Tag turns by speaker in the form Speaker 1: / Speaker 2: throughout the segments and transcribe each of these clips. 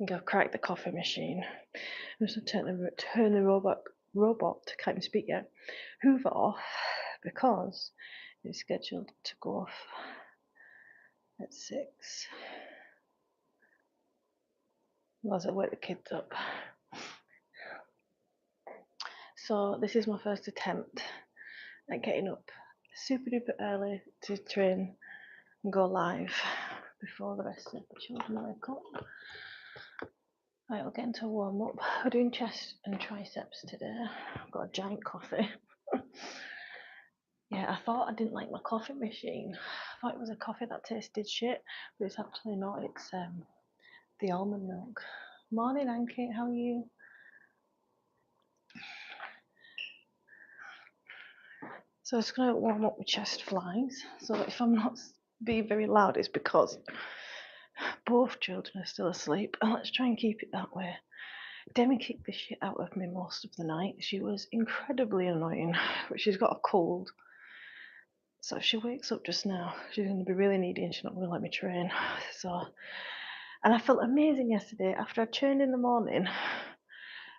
Speaker 1: think I've cracked the coffee machine. I'm just gonna turn the robot, can't even speak yet, Hoover off because it's scheduled to go off at 6. Whilst I wake the kids up. So this is my first attempt at getting up super duper early to train and go live before the rest of the children wake up. Right, we'll get into a warm up. We're doing chest and triceps today. I've got a giant coffee. Yeah, I thought I didn't like my coffee machine. I thought it was a coffee that tasted shit, but it's actually not. It's the almond milk. Morning, Anki, how are you? So I'm just going to warm up with chest flies. So if I'm not being very loud, it's because both children are still asleep, and let's try and keep it that way. Demi kicked the shit out of me most of the night. She was incredibly annoying, but she's got a cold. So if she wakes up just now, she's going to be really needy and she's not going to let me train. And I felt amazing yesterday. After I trained in the morning,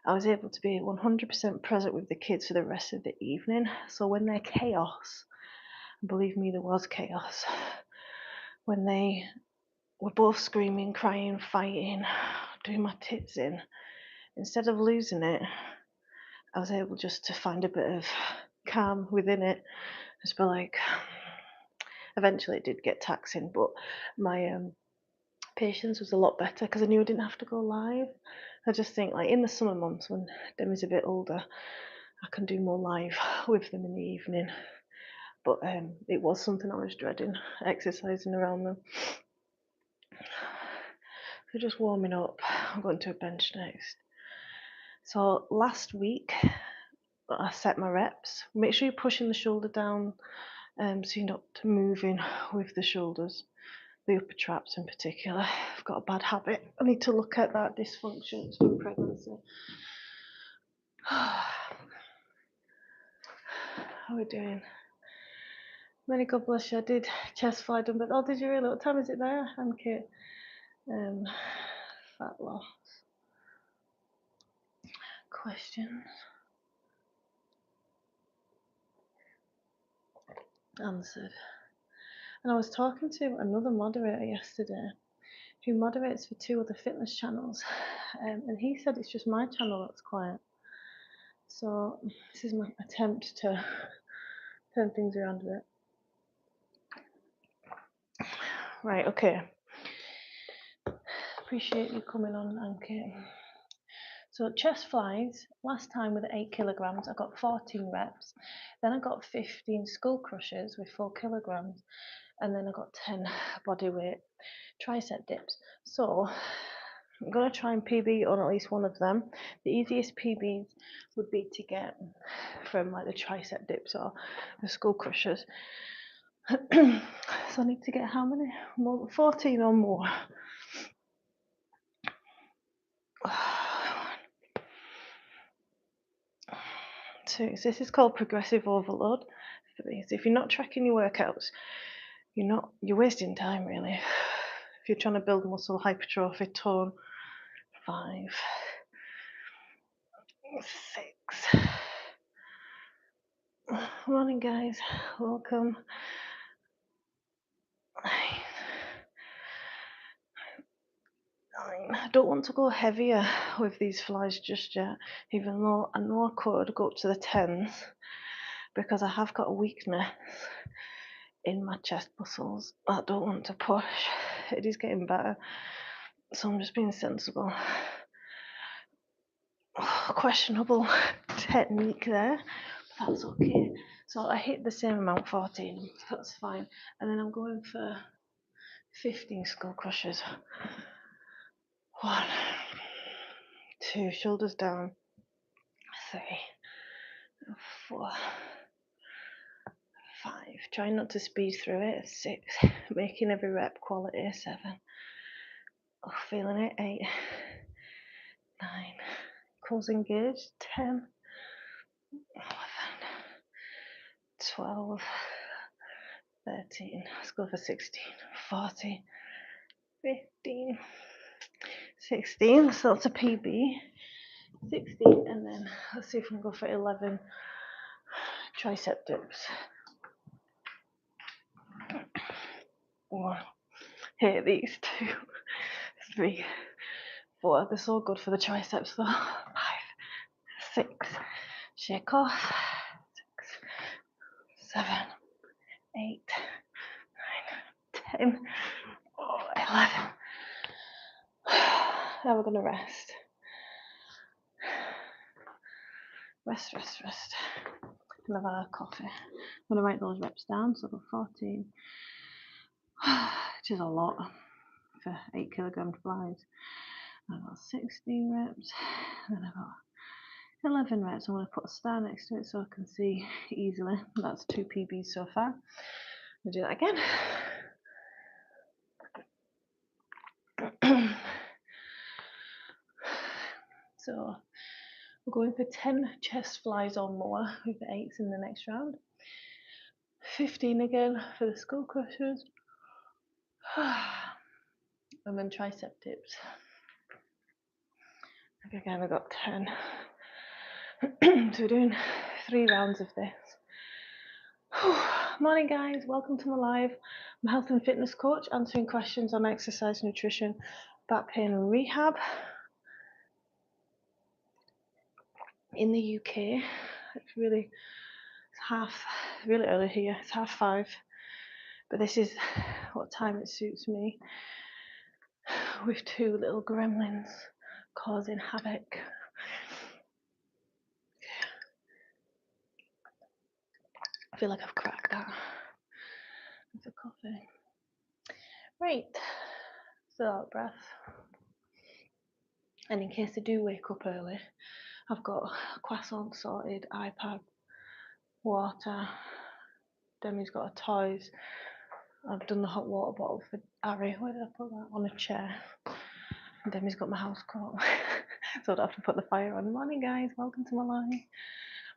Speaker 1: I was able to be 100% present with the kids for the rest of the evening. So when they're chaos, believe me, there was chaos. When they were both screaming, crying, fighting, doing my tits in, instead of losing it, I was able just to find a bit of calm within it. Just be like, eventually it did get taxing, but my patience was a lot better because I knew I didn't have to go live. I just think like in the summer months when Demi's a bit older, I can do more live with them in the evening. But it was something I was dreading, exercising around them. So just warming up. I'm going to a bench next. So last week I set my reps. Make sure you're pushing the shoulder down so you're not moving with the shoulders. The upper traps in particular. I've got a bad habit. I need to look at that dysfunction from pregnancy. How are we doing? Many God bless you. I did chest fly done, but oh, did you really? What time is it there? I'm Kate. Fat loss. Questions? Answered. And I was talking to another moderator yesterday who moderates for 2 other fitness channels, and he said it's just my channel that's quiet. So this is my attempt to turn things around a bit. Right, okay. Appreciate you coming on, Anki. So chest flies, last time with 8 kilograms, I got 14 reps. Then I got 15 skull crushers with 4 kilograms. And then I got 10 body weight tricep dips. So I'm going to try and PB on at least one of them. The easiest PBs would be to get from like the tricep dips or the skull crushers. So I need to get how many? More, 14 or more. 2. So this is called progressive overload. 3. So if you're not tracking your workouts, you're wasting time really. If you're trying to build muscle hypertrophy, tone. 5, 6. Morning guys, welcome. 9. I don't want to go heavier with these flies just yet, even though I know I could go up to the 10s because I have got a weakness in my chest muscles. I don't want to push. It is getting better, so I'm just being sensible. Questionable technique there, but that's okay. So I hit the same amount, 14, that's fine. And then I'm going for 15 skull crushers. 1, 2, shoulders down. 3, 4, 5. Try not to speed through it. 6, making every rep quality. 7, oh, feeling it. 8, 9, cause engaged. 10, 11, 12, 13. Let's go for 16, 14, 15, 16, so that's a PB. 16, and then let's see if we can go for 11 tricep dips. 1, here, these 2, 3, 4. They're so good for the triceps though. 5, 6, shake off. 6, 7, 8, 9, 10, 11. Now we're going to rest. Rest. And have a coffee. I'm going to write those reps down. So I've got 14, which is a lot for 8 kilogram flies. I've got 16 reps, and then I've got 11 reps. I'm going to put a star next to it so I can see easily. That's 2 PBs so far. We'll do that again. So we're going for 10 chest flies or more with the 8s in the next round. 15 again for the skull crushers. And then tricep dips. Again, I got 10. So we're doing 3 rounds of this. Morning guys, welcome to my live. I'm a health and fitness coach answering questions on exercise, nutrition, back pain and rehab. In the UK, it's really early here, it's 5:30, but this is what time it suits me, with 2 little gremlins causing havoc. I feel like I've cracked that with the coffee. Right, so out breath. And in case I do wake up early, I've got a croissant sorted, iPad, water. Demi's got her toys. I've done the hot water bottle for Harry. Where did I put that? On a chair. And Demi's got my house coat. So I don't have to put the fire on. Morning guys, welcome to my live.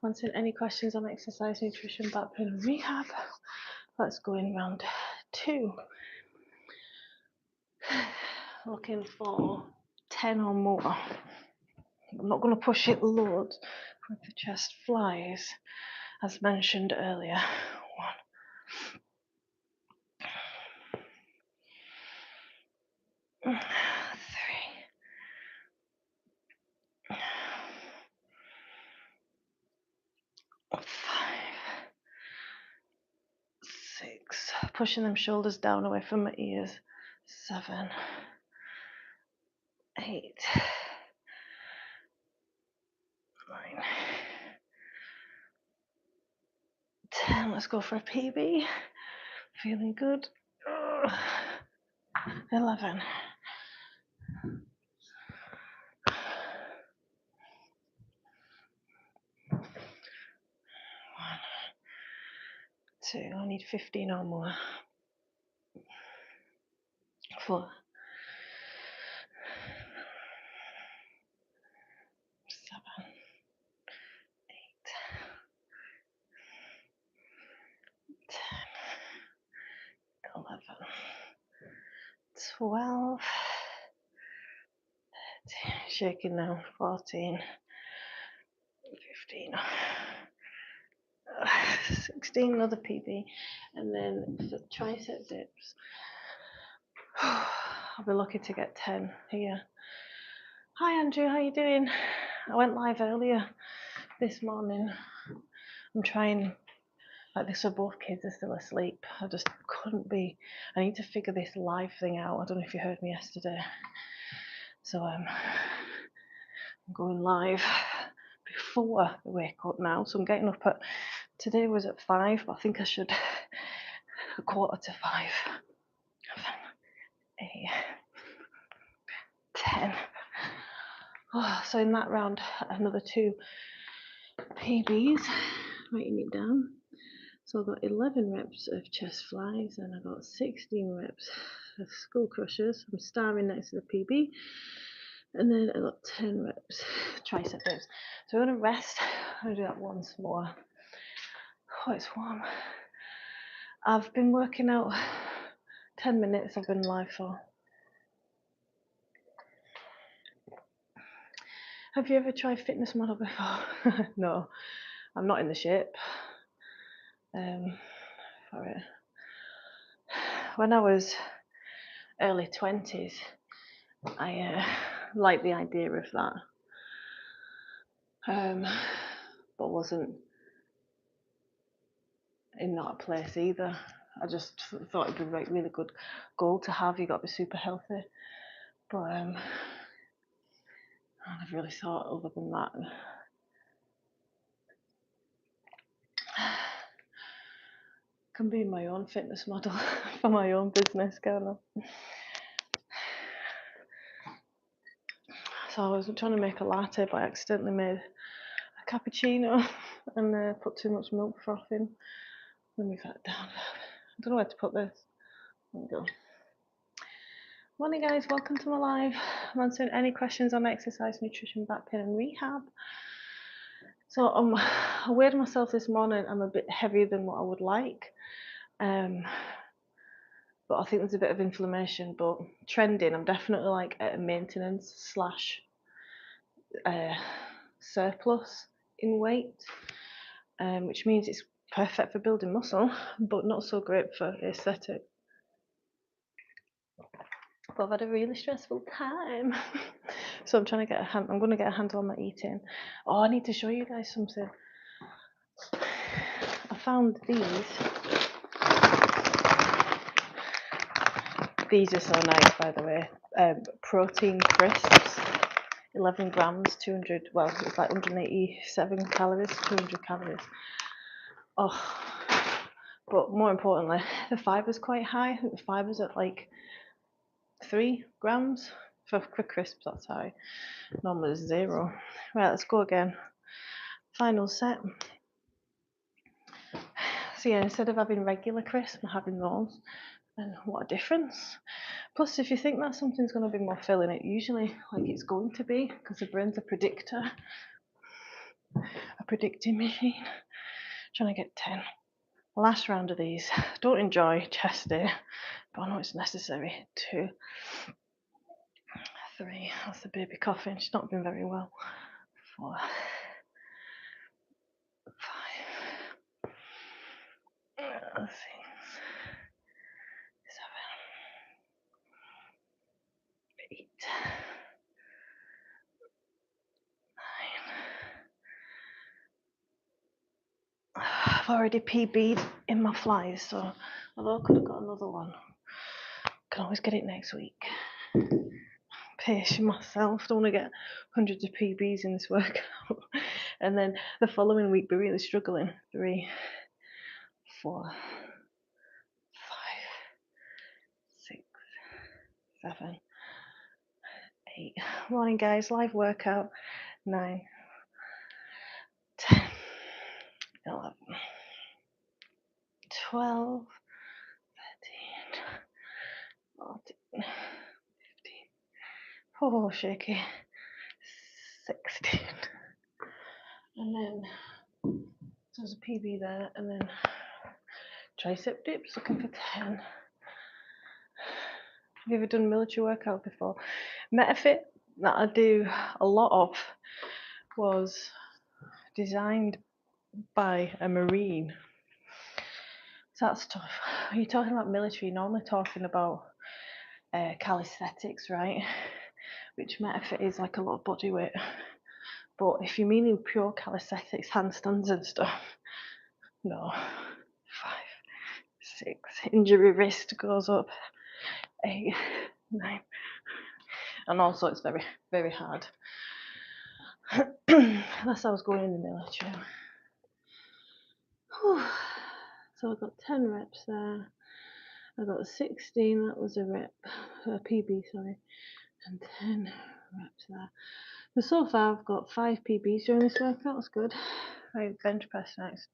Speaker 1: Answering any questions on exercise, nutrition, back pain and rehab. Let's go in round 2. Looking for 10 or more. I'm not going to push it loads with the chest flies, as mentioned earlier. 1, 3, 5, 6. Pushing them shoulders down away from my ears. 7, 8, 9, 10. Let's go for a PB. Feeling good. 11. 1, 2. I need 15 or more. 4, 7, 8, 10, 11, 12, 13, shaking now, 14, 15, 16, another PB, and then for tricep dips, I'll be lucky to get 10 here. Hi Andrew, how you doing? I went live earlier this morning. I'm trying like this, so both kids are still asleep. I just couldn't be. I need to figure this live thing out. I don't know if you heard me yesterday. So I'm going live before I wake up now. So I'm getting up at, today was at 5, but I think I should a 4:45. 7, 8, 10. Oh, so in that round, another 2 PBs, writing it down. So I've got 11 reps of chest flies and I've got 16 reps of skull crushers. I'm starring next to the PB. And then I've got 10 reps tricep dips. So I'm going to rest. I'm going to do that once more. Oh, it's warm. I've been working out 10 minutes. I've been live for. Have you ever tried fitness model before? No, I'm not in the shape for it. When I was early 20s, I liked the idea of that, but wasn't in that place either. I just thought it'd be a really good goal to have. You got to be super healthy, but I never really thought other than that. Can be my own fitness model for my own business, can't I? So I was trying to make a latte, but I accidentally made a cappuccino and put too much milk froth in. Let me put it down. I don't know where to put this. There we go. Morning guys, welcome to my live. I'm answering any questions on exercise, nutrition, back pain and rehab. So I weighed myself this morning. I'm a bit heavier than what I would like. But I think there's a bit of inflammation, but trending. I'm definitely like at a maintenance / surplus in weight, which means it's perfect for building muscle, but not so great for aesthetic. But I've had a really stressful time. So I'm trying to I'm going to get a handle on my eating. Oh, I need to show you guys something. I found these. These are so nice, by the way. Protein crisps, 11 grams, 200, well, it's like 187 calories, 200 calories. Oh, but more importantly, the fiber's quite high. I think the fiber's at like 3 grams for crisps, that's high. Normally it's 0. Right, let's go again. Final set. So yeah, instead of having regular crisps, I'm having those. And what a difference. Plus, if you think that something's going to be more filling, it usually, like it's going to be, because the brain's a predictor, a predicting machine. Trying to get 10. Last round of these. Don't enjoy chest day, but I know it's necessary. 2, 3. That's the baby coughing. She's not been very well. 4, 5. Let's see. 7, 8, 9. I've already PB'd in my flies, so although I could have got another one, I can always get it next week. Pace myself, don't want to get hundreds of PBs in this workout and then the following week be really struggling. 3, 4, 5, 6, 7, 8. Morning guys, live workout. 9, 10, 11, 12, 13, 14, 15. Oh, shaky. 16. And then so there's a PB there, and then tricep dips, looking for 10. Have you ever done military workout before? MetaFit, that I do a lot of, was designed by a Marine. So that's tough. When you're talking about military, you're normally talking about calisthenics, right? Which MetaFit is like a lot of body weight. But if you mean pure calisthenics, handstands and stuff, no. 5, 6. Injury risk goes up. 8, 9. And also it's very, very hard. Unless I was going in the military. So I got 10 reps there. I got 16, that was a rep, PB, sorry, and 10 reps there. So far I've got 5 PBs during this workout, that's good. Right, bench press next.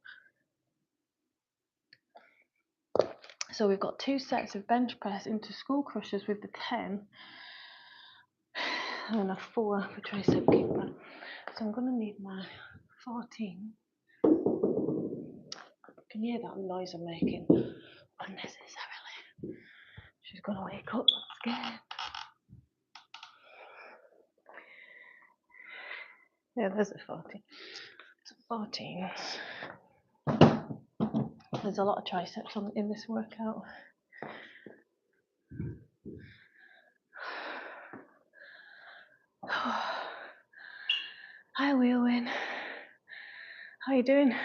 Speaker 1: So we've got 2 sets of bench press into school crushers with the 10, and a 4 for tricep keeper. So I'm going to need my 14. Can you hear that noise I'm making? Unnecessarily. She's going to wake up, that's scared. Yeah, there's a 14. So 14. There's a lot of triceps in this workout. Hi, Wheelwin. How you doing?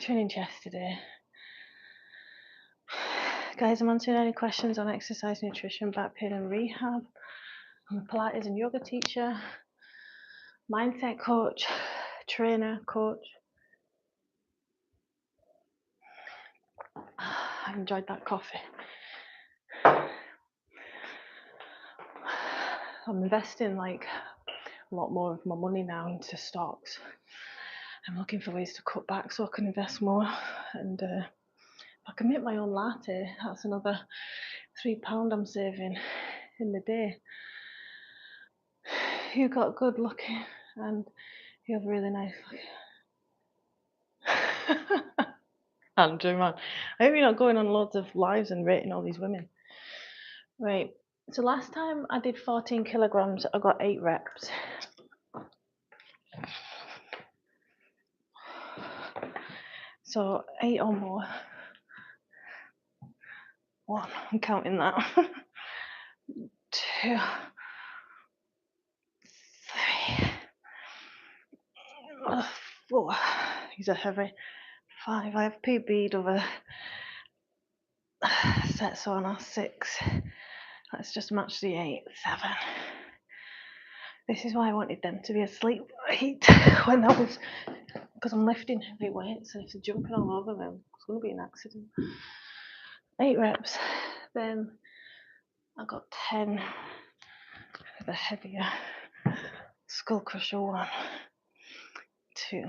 Speaker 1: Training chest today. Guys, I'm answering any questions on exercise, nutrition, back pain and rehab. I'm a Pilates and yoga teacher, mindset coach, trainer, coach. I enjoyed that coffee. I'm investing like a lot more of my money now into stocks. I'm looking for ways to cut back so I can invest more, and if I can make my own latte, that's another £3 I'm saving in the day. You got good looking and you have really nice looking. Andrew, man, I hope you're not going on loads of lives and rating all these women. Right, so last time I did 14 kilograms, I got 8 reps. So 8 or more. 1, I'm counting that. 2, 3, 4. These are heavy. 5. I have PB'd over sets on 6. Let's just match the 8. 7. This is why I wanted them to be asleep when I was, because I'm lifting heavy weights, and if they're jumping all over them, it's going to be an accident. 8 reps. Then I got 10 for the heavier skull crusher. 1, 2, 3,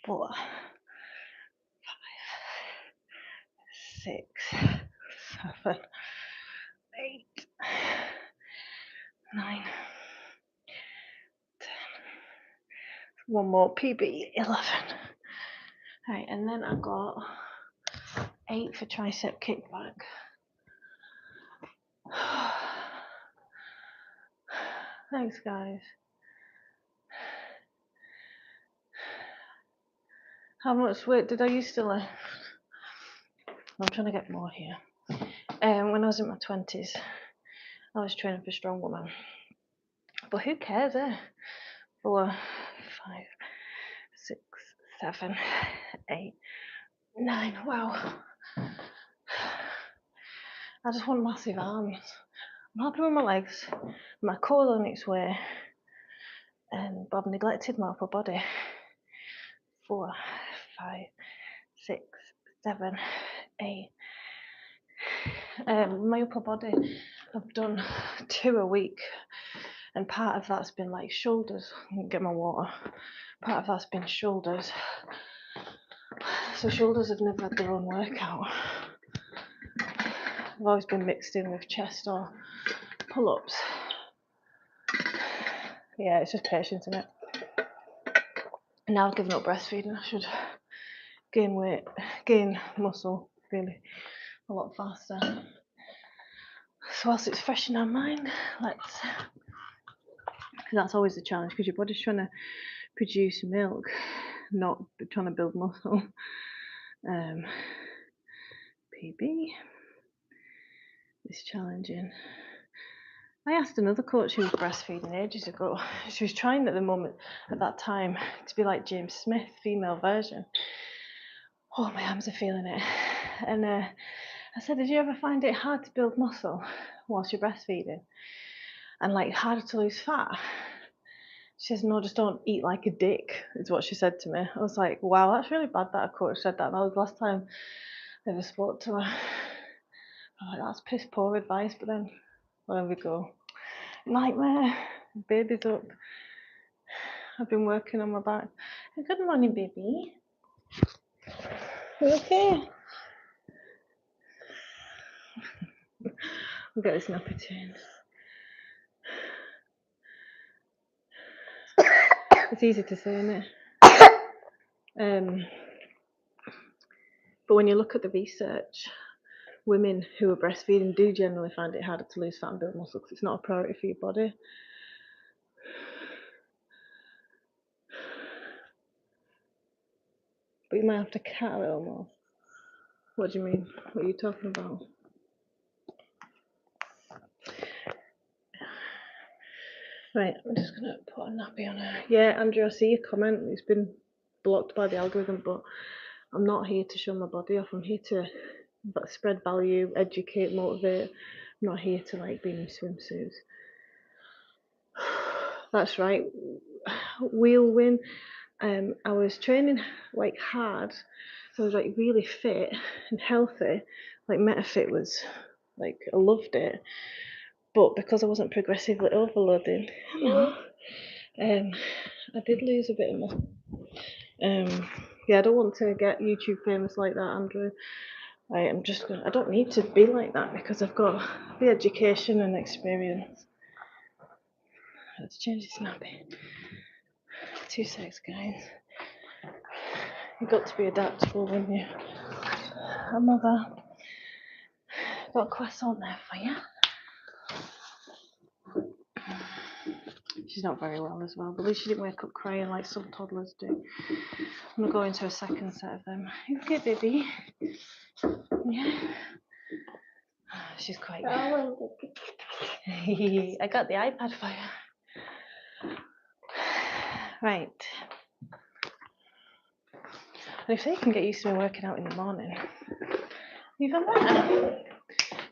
Speaker 1: 4, 5, 6, 7, 8, 9, 10. One more PB, 11. Right, and then I got 8 for tricep kickback. Thanks, guys. How much weight did I used to lift? I'm trying to get more here. When I was in my 20s, I was training for strong women. But who cares, eh? 4, 5, 6, 7, 8, 9. Wow. I just want massive arms. I'm happy with my legs, my core on its way, but I've neglected my upper body. 4, 5, 6, 7, 8. My upper body, I've done 2 a week, and part of that's been like shoulders. Get my water. Part of that's been shoulders. So shoulders have never had their own workout. I've always been mixed in with chest or pull-ups. Yeah, it's just patience in it. And now I've given up breastfeeding. I should gain weight, gain muscle really a lot faster. So whilst it's fresh in our mind, let's, because that's always the challenge, because your body's trying to produce milk, not trying to build muscle. PB is challenging. I asked another coach who was breastfeeding ages ago. She was trying at that time, to be like James Smith, female version. Oh, my arms are feeling it. And I said, did you ever find it hard to build muscle whilst you're breastfeeding? And like harder to lose fat? She says, no, just don't eat like a dick, is what she said to me. I was like, wow, that's really bad that a coach said that. And that was the last time I ever spoke to her. I was like, that's piss poor advice, but then, there we go. Nightmare. Baby's up. I've been working on my back. Good morning, baby. You okay? I'll get this nappy changed. It's easy to say, isn't it? But when you look at the research, women who are breastfeeding do generally find it harder to lose fat and build muscle because it's not a priority for your body. But you might have to cat a little more. What do you mean? What are you talking about? Right, I'm just going to put a nappy on her. Yeah, Andrew, I see your comment. It's been blocked by the algorithm, but I'm not here to show my body off. I'm here to spread value, educate, motivate. I'm not here to like be in swimsuits. That's right. We'll win. I was training like hard, so I was like really fit and healthy. Like MetaFit was like, I loved it, but because I wasn't progressively overloading, I did lose a bit of muscle. Yeah, I don't want to get YouTube famous like that, Andrew. I don't need to be like that because I've got the education and experience. Let's change this nappy. 2 secs, guys. You've got to be adaptable when you a mother. Got a croissant there for you. She's not very well as well, but at least she didn't wake up crying like some toddlers do. I'm going to go into a second set of them. You okay, baby? Yeah. She's quite... I got the iPad for you. Right. And if they can get used to me working out in the morning, even better.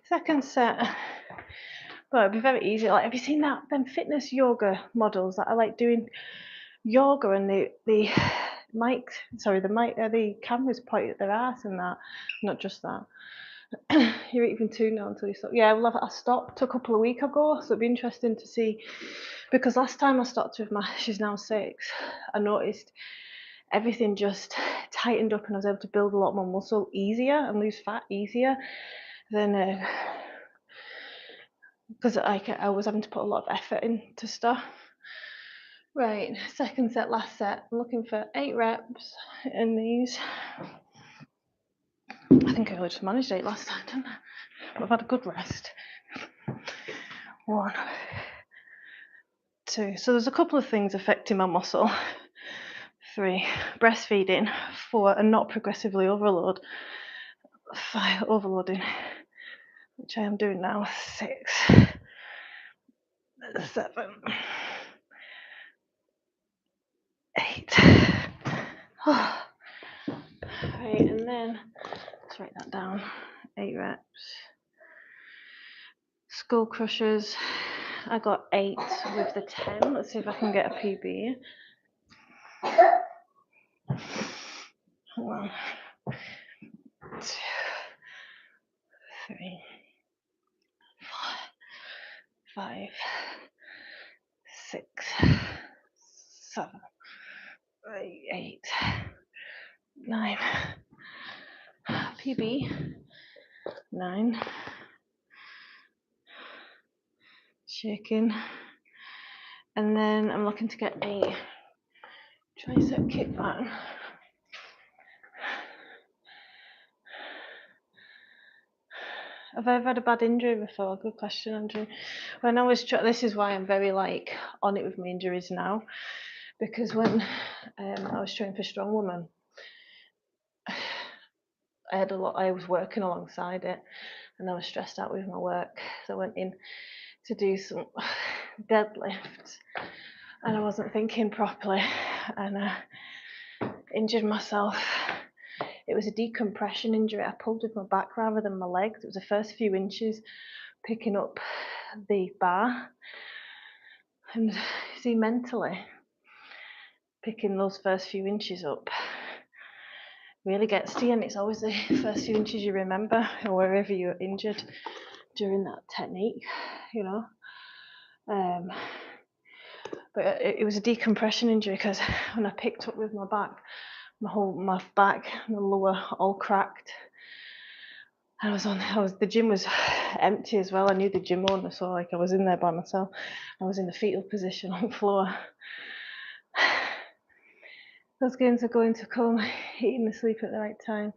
Speaker 1: Second set. Well, it'd be very easy. Like, have you seen them fitness yoga models that are like doing yoga and the cameras point at their ass and that, not just that. You're even 2 now until you stop. Yeah, well, I stopped a couple of weeks ago, so it'd be interesting to see, because last time I stopped with she's now 6, I noticed everything just tightened up and I was able to build a lot more muscle easier and lose fat easier than because I was having to put a lot of effort into stuff. Right, second set, last set. I'm looking for 8 reps in these. I think I just managed 8 last time, didn't I? I've had a good rest. 1, 2. So there's a couple of things affecting my muscle. 3, breastfeeding. 4, and not progressively overload. 5, overloading, which I am doing now. 6, 7, 8. Right, and then let's write that down. 8 reps. Skull crushers. I got 8 with the 10. Let's see if I can get a PB. 1, 2, 3, 4, 5, 6, 7, 8, 9. PB 9. Shaking. And then I'm looking to get a tricep kickback. Have I ever had a bad injury before? Good question, Andrew. When I was this is why I'm very on it with my injuries now, because when I was training for Strong Woman, I was working alongside it, and I was stressed out with my work, so I went in to do some deadlifts, and I wasn't thinking properly, and I injured myself. It was a decompression injury. I pulled with my back rather than my legs. It was the first few inches picking up the bar, and see, mentally picking those first few inches up really gets to you, and it's always the first few inches you remember, or wherever you're injured during that technique, but it was a decompression injury, because when I picked up with my back, my back and the lower all cracked. The gym was empty as well. I knew the gym owner, so I was in there by myself. I was in the fetal position on the floor. Those gains are going to come, eating and sleep at the right time.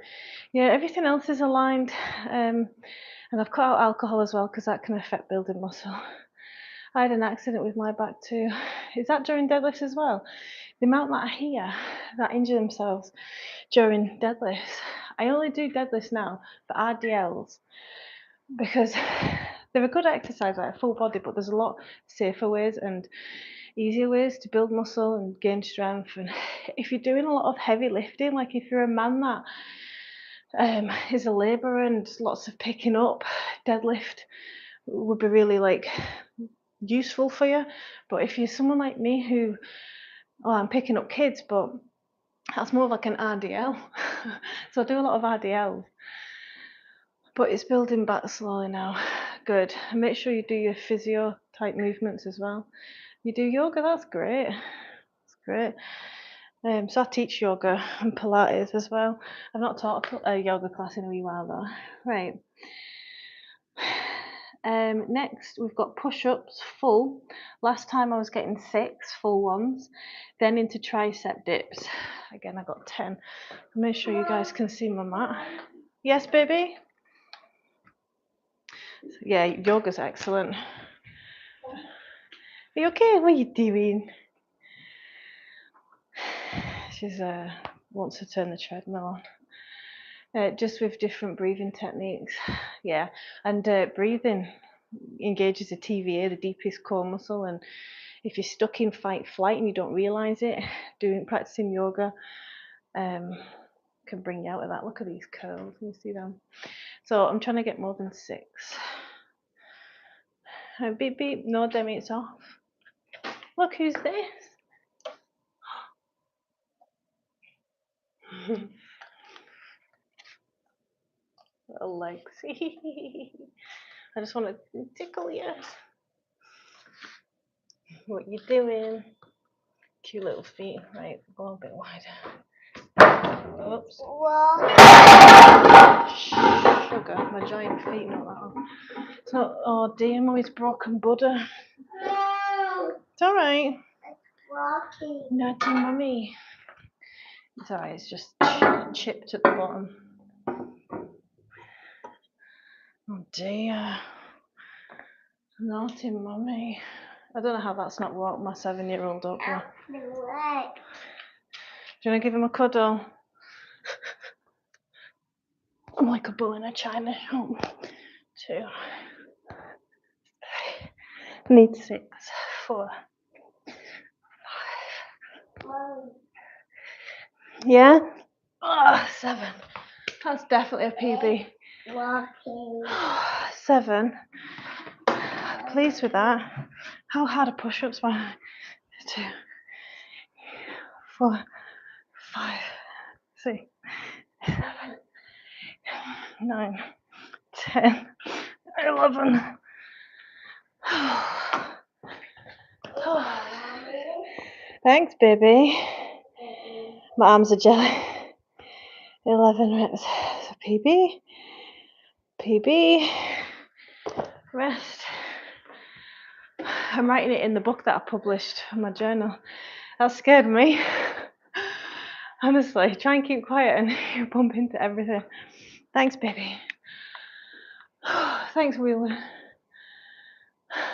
Speaker 1: Yeah, everything else is aligned. And I've cut out alcohol as well because that can affect building muscle. I had an accident with my back too. Is that during deadlifts as well? The amount that I hear that injure themselves during deadlifts. I only do deadlifts now for RDLs because they're a good exercise, like full body, but there's a lot safer ways and easier ways to build muscle and gain strength. And if you're doing a lot of heavy lifting, like if you're a man that is a labourer and lots of picking up, deadlift would be really like useful for you. But if you're someone like me who, well, I'm picking up kids, but that's more like an RDL. So I do a lot of RDLs, but it's building back slowly now. Good. And make sure you do your physio type movements as well. You do yoga, that's great. That's great. So I teach yoga and Pilates as well. I've not taught a yoga class in a wee while though. Right. Next we've got push-ups full. Last time I was getting 6 full ones, then into tricep dips. Again, I got 10. I'll make sure you guys can see my mat. Yes, baby? Yeah, yoga's excellent. Are you okay? What are you doing? She's wants to turn the treadmill on. Just with different breathing techniques. Yeah, and breathing engages the TVA, the deepest core muscle, and if you're stuck in fight flight and you don't realize it, practicing yoga can bring you out of that. Look at these curls, can you see them? So I'm trying to get more than 6. Beep beep, no Demi, it's off. Look, who's this? Little legs. I just want to tickle you. What you doing? Cute little feet. Right, go a bit wider. Oops. Sugar, my giant feet, not that one. So, oh dear, Mummy's broken Buddha. No. It's alright. It's walking. Naughty Mummy. It's alright, it's just chipped at the bottom. Oh dear. Naughty Mummy. I don't know how that's not woke my 7-year-old up. Do you want to give him a cuddle? I'm like a bull in a china shop. 2. Need 6, 4, 5. Yeah? Oh, 7. That's definitely a PB. Walking. 7. Pleased with that. How hard are push-ups? 1, 2, 4, 5, 6, 7, 9, 10, 11. Thanks, baby. My arms are jelly. 11 reps. So PB, PB, rest. I'm writing it in the book that I published in my journal. That scared me. Honestly, try and keep quiet and you bump into everything. Thanks, baby. Thanks, Wheeler.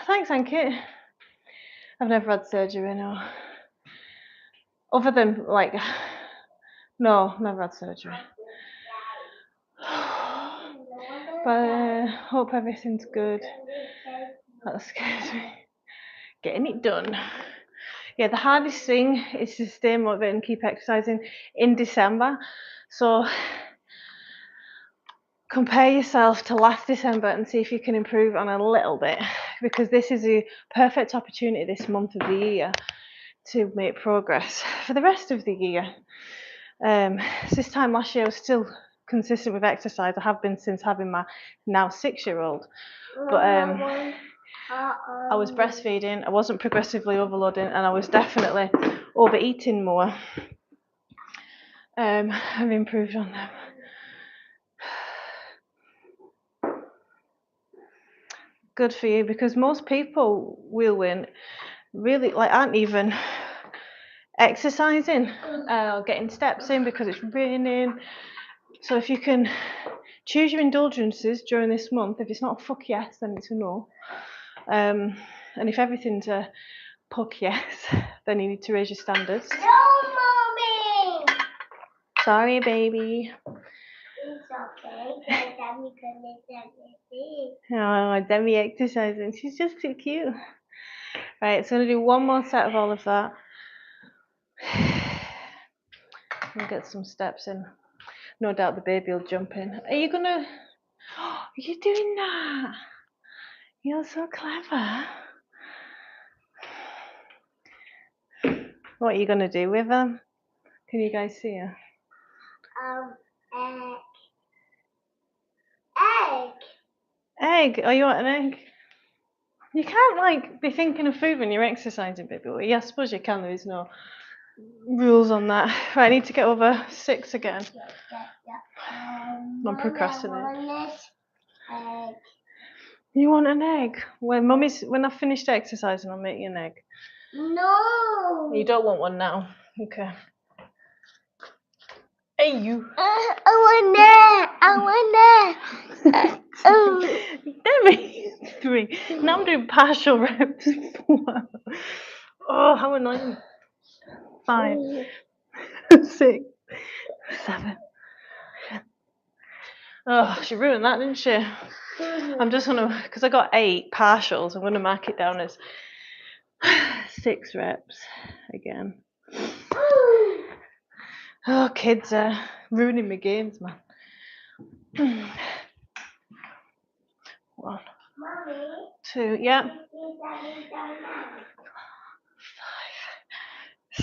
Speaker 1: Thanks, Ankit. I've never had surgery, no. Other than, like, no, never had surgery. But hope everything's good. That scares me. Getting it done. Yeah, the hardest thing is to stay motivated and keep exercising in December. So compare yourself to last December and see if you can improve on a little bit, because this is a perfect opportunity this month of the year to make progress for the rest of the year. This time last year I was still consistent with exercise. I have been since having my now 6-year-old, but I was breastfeeding, I wasn't progressively overloading, and I was definitely overeating more. I've improved on them. Good for you, because most people will win really, like, aren't even exercising or getting steps in because it's raining. So if you can choose your indulgences during this month, if it's not a fuck yes, then it's a no. And if everything's a puck yes, then you need to raise your standards.
Speaker 2: No, Mommy!
Speaker 1: Sorry, baby.
Speaker 2: It's okay.
Speaker 1: Oh, Demi exercising. She's just too cute. Right, so I'm going to do one more set of all of that. And get some steps in. No doubt the baby will jump in. Are you going to... Are you doing that? You're so clever. What are you going to do with them? Can you guys see her?
Speaker 2: Egg.
Speaker 1: Egg? Oh, you want an egg? You can't, like, be thinking of food when you're exercising, baby. Well, yeah, I suppose you can. There is no rules on that. Right, I need to get over 6 again. I'm procrastinating.
Speaker 2: Egg.
Speaker 1: You want an egg? When I've finished exercising, I'll make you an egg.
Speaker 2: No.
Speaker 1: You don't want one now. Okay. Hey, you.
Speaker 2: I want that.
Speaker 1: Demi. 3. Now I'm doing partial reps. 4. Oh, how annoying. 5, 6, 7. Oh, she ruined that, didn't she? I'm just gonna, because I got 8 partials, I'm gonna mark it down as 6 reps again. Oh, kids are ruining my games, man. 1, 2, yeah. 5,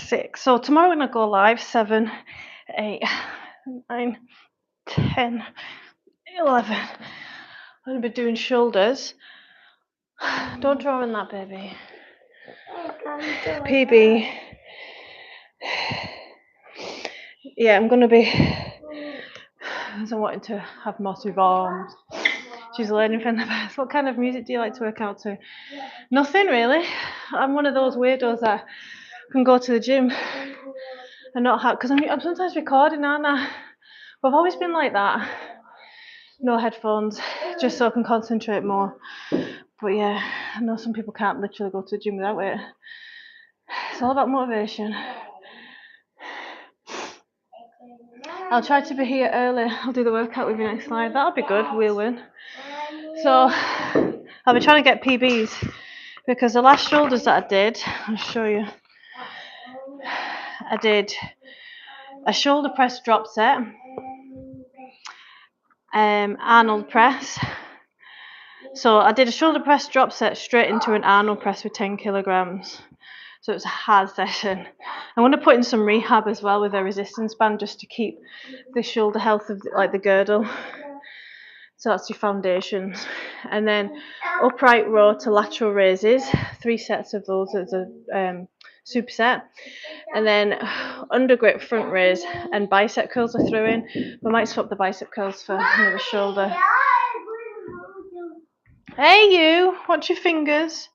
Speaker 1: 6. So tomorrow when I go live, 7, 8, 9, 10, 11. I'm gonna be doing shoulders. Don't draw on that, baby. PB. Yeah, I'm gonna be. I'm wanting to have massive arms. She's learning from the best. What kind of music do you like to work out to? Nothing really. I'm one of those weirdos that can go to the gym and not have, because I'm sometimes recording, aren't I? But I've always been like that. No headphones, just so I can concentrate more. But yeah, I know some people can't literally go to the gym without it. It's all about motivation. I'll try to be here early. I'll do the workout with you next slide. That'll be good. We'll win. So I'll be trying to get PBs because the last shoulders that I did, I'll show you. I did a shoulder press drop set, Arnold press. So I did a shoulder press drop set straight into an Arnold press with 10 kilograms. So it's a hard session. I'm going to put in some rehab as well with a resistance band just to keep the shoulder health of the girdle. So that's your foundations. And then upright row to lateral raises, 3 sets of those as a superset. And then under grip front raise and bicep curls I threw in. We might swap the bicep curls for another shoulder. Hey you, watch your fingers.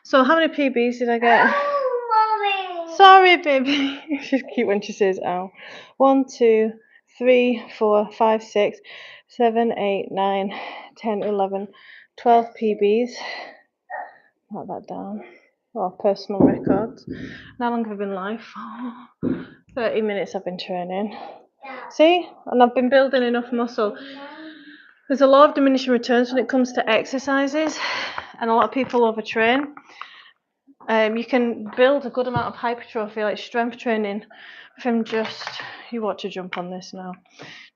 Speaker 1: So how many PBs did I get?
Speaker 2: Oh, Mommy.
Speaker 1: Sorry, baby. She's cute when she says ow. 1, 2, 3, 4, 5, 6, 7, 8, 9, 10, 11, 12 PBs. Write that down. Oh, personal records. How long have I been live for? 30 minutes I've been training. See? And I've been building enough muscle. There's a law of diminishing returns when it comes to exercises, and a lot of people overtrain. You can build a good amount of hypertrophy, like strength training, from just, you watch her jump on this now,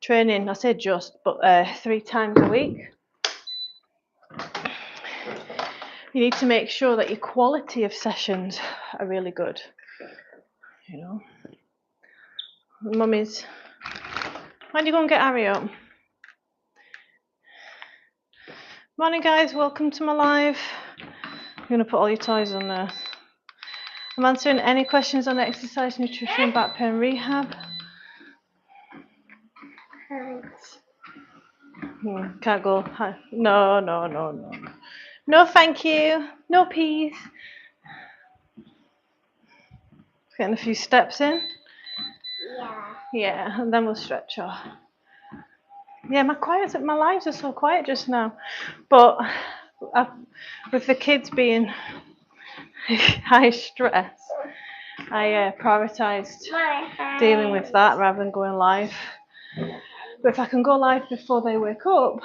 Speaker 1: training, I say just, but 3 times a week. You need to make sure that your quality of sessions are really good, you know. Mummies, why don't you go and get Harry up? Morning guys, welcome to my live. I'm going to put all your toys on there. I'm answering any questions on exercise, nutrition, back pain, rehab. Can't go. No. No, thank you. No peas. Getting a few steps in.
Speaker 2: Yeah.
Speaker 1: Yeah, and then we'll stretch her. Yeah, my lives are so quiet just now. But with the kids being high stress, I prioritised dealing with that rather than going live. But if I can go live before they wake up,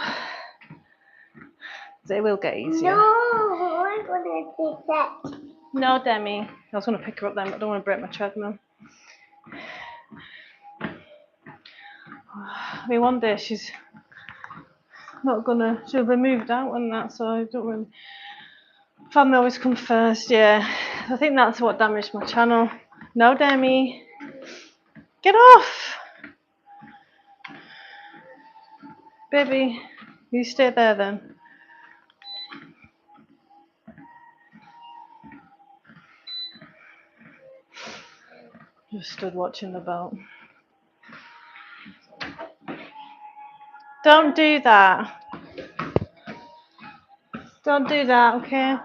Speaker 1: they will get easier.
Speaker 2: No, I'm gonna take that.
Speaker 1: No, Demi. I was going to pick her up then, but I don't want to break my treadmill. I mean, one day she'll be moved out and that, so I don't really. Family always come first, yeah. I think that's what damaged my channel. No, Demi. Get off! Baby, you stay there then. Just stood watching the belt. Don't do that. Don't do that, okay? I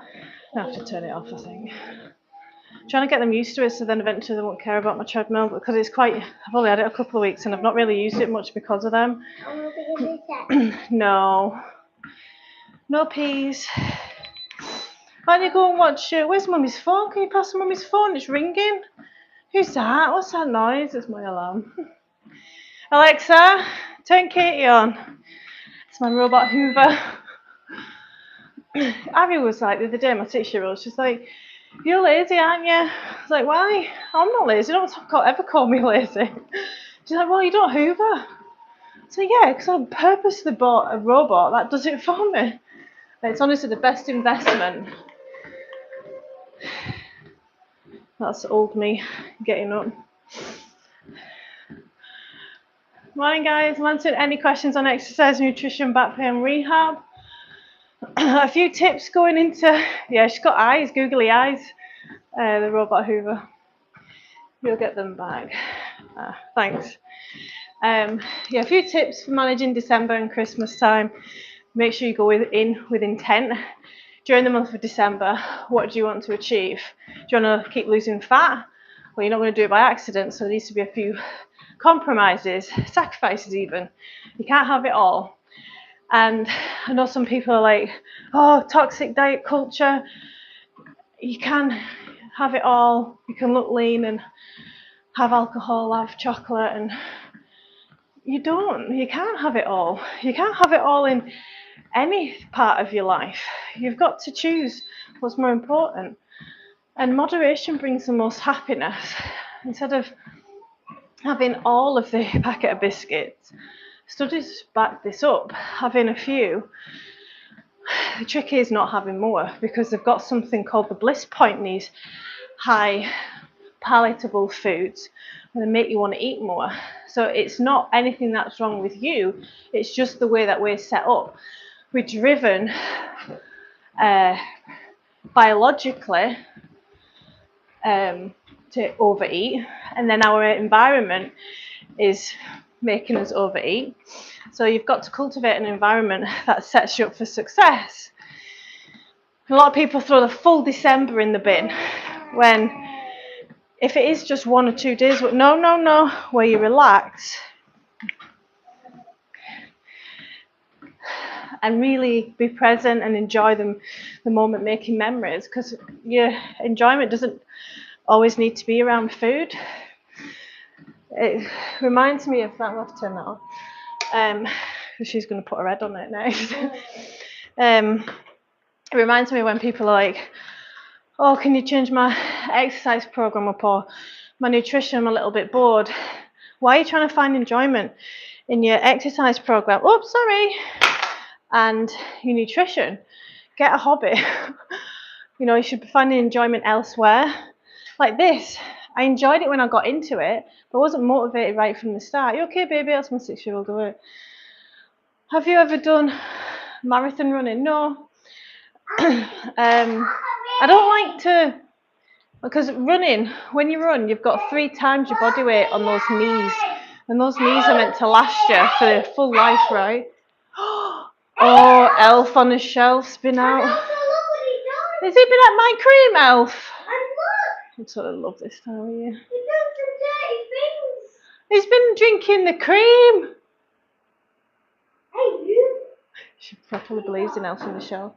Speaker 1: have to turn it off, I think. I'm trying to get them used to it so then eventually they won't care about my treadmill, because I've only had it a couple of weeks and I've not really used it much because of them.
Speaker 2: I'm gonna take that.
Speaker 1: No. No peas. Why don't you go and watch, where's Mummy's phone? Can you pass Mummy's phone? It's ringing. Who's that? What's that noise? It's my alarm. Alexa, turn Katie on. It's my robot Hoover. Abby was like the other day, my 6-year-old, she's like, you're lazy, aren't you? I was like, why? I'm not lazy. Don't ever call me lazy. She's like, well, you don't Hoover. So yeah, because I purposely bought a robot that does it for me. It's honestly the best investment. That's old me getting up. Morning guys, I'm answering any questions on exercise, nutrition, back pain, rehab. A few tips going into, yeah, she's got eyes, googly eyes, the robot Hoover. You'll get them back. Thanks. Yeah, a few tips for managing December and Christmas time. Make sure you go in with intent. During the month of December, what do you want to achieve? Do you want to keep losing fat? Well, you're not going to do it by accident, so there needs to be a few compromises, sacrifices even. You can't have it all. And I know some people are like, oh, toxic diet culture. You can have it all. You can look lean and have alcohol, have chocolate, and you can't have it all. You can't have it all in any part of your life. You've got to choose what's more important. And moderation brings the most happiness. Instead of having all of the packet of biscuits, studies back this up, having a few. The trick is not having more, because they've got something called the bliss point in these high palatable foods, and they make you want to eat more. So it's not anything that's wrong with you, it's just the way that we're set up. We're driven biologically to overeat, and then our environment is making us overeat. So you've got to cultivate an environment that sets you up for success. A lot of people throw the full December in the bin, when if it is just 1 or 2 days, no, where you relax and really be present and enjoy the moment, making memories, because your enjoyment doesn't always need to be around food. It reminds me of that. I'll have to turn that on. She's going to put her head on it next. It reminds me when people are like, oh, can you change my exercise program up, or my nutrition, I'm a little bit bored. Why are you trying to find enjoyment in your exercise program? Oops, sorry. And your nutrition. Get a hobby. You should be finding enjoyment elsewhere. Like this. I enjoyed it when I got into it, but I wasn't motivated right from the start. You okay, baby? That's my 6-year-old do it. Have you ever done marathon running? No. I don't like to, because running, when you run, you've got 3 times your body weight on those knees, and those knees are meant to last you for their full life, right? Oh, Elf on a shelf's been out. Has he been at my cream, Elf? Absolutely love this time of year.
Speaker 2: You got some dirty things.
Speaker 1: He's been drinking the cream.
Speaker 2: Hey, you.
Speaker 1: She properly believes in Elf in the show.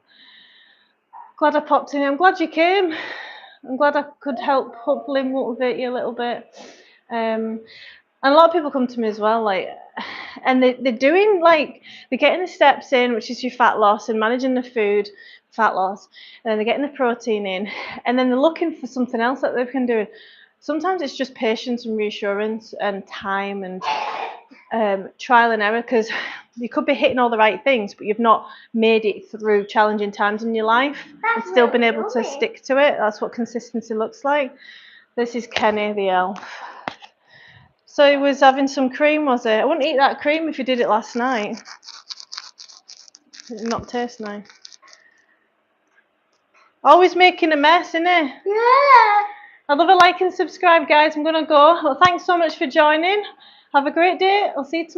Speaker 1: Glad I popped in. I'm glad you came. I'm glad I could help hopefully motivate you a little bit. And a lot of people come to me as well, like, and they're doing, like, they're getting the steps in, which is your fat loss and managing the food, fat loss, and then they're getting the protein in, and then they're looking for something else that they can do. Sometimes it's just patience and reassurance and time and trial and error, because you could be hitting all the right things, but you've not made it through challenging times in your life and still been able to stick to it. That's what consistency looks like. This is Kenny the elf. So he was having some cream, was it? I wouldn't eat that cream if you did it last night. It did not taste nice. Always making a mess, innit?
Speaker 2: Yeah.
Speaker 1: I love a like and subscribe, guys. I'm going to go. Well, thanks so much for joining. Have a great day. I'll see you tomorrow.